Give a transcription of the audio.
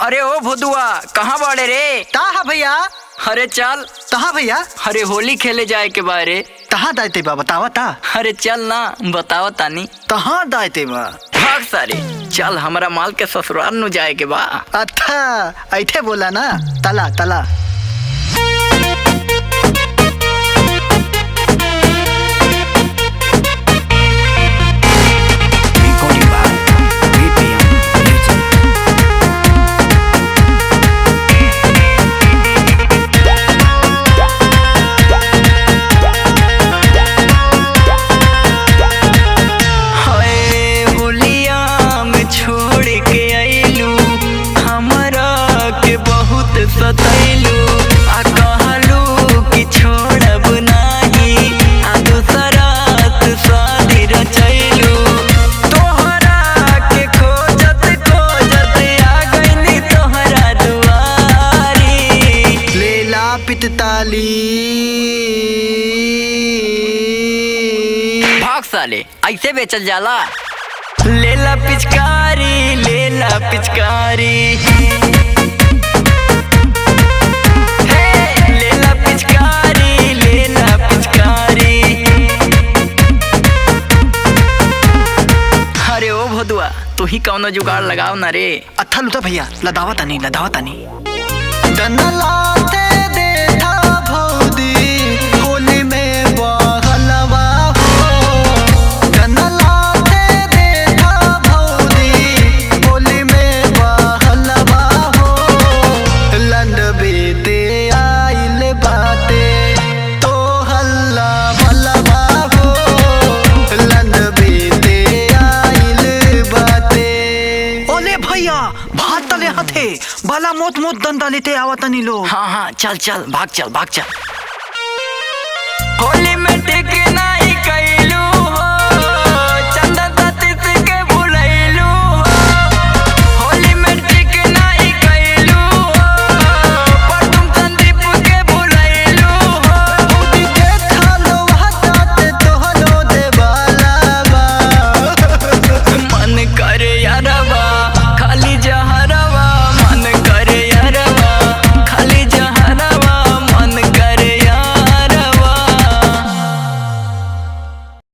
अरे ओ भुदुआ कहाँ बाड़े रे? कहा भैया? अरे चल। कहा भैया? अरे होली खेले जाए के बारे। कहाँ दायते बा बतावा ता? अरे चल ना बतावा तानी। कहाँ दायते बा? भाग सारे चल, हमारा माल के ससुराल नु जाए के बा। अच्छा ऐठे बोला ना, तला तला। सतैलू आ कहलू कि छोड़ब नाही, आ दूसरात शादी रचैलू। तोहरा के खोजत खोजत आ गइनी तोहरा दुआरी। लेला पितताली। भाग साले, ऐसे बेचल जाला? लेला पिचकारी लेला पिचकारी। तू ही कौनो जुगाड़ लगाओ ना रे। अच्छा लुटा भैया, लदावा तानी। होली में बहलवा हो, होली में बहलवा हो। लंड बेते आइल बाते तो हल्ला भलवा हो। लंड बेते भैया भात तले हाथे बाला मोत दंडा लेते आवतनी लो। हाँ चल भाग चल। होली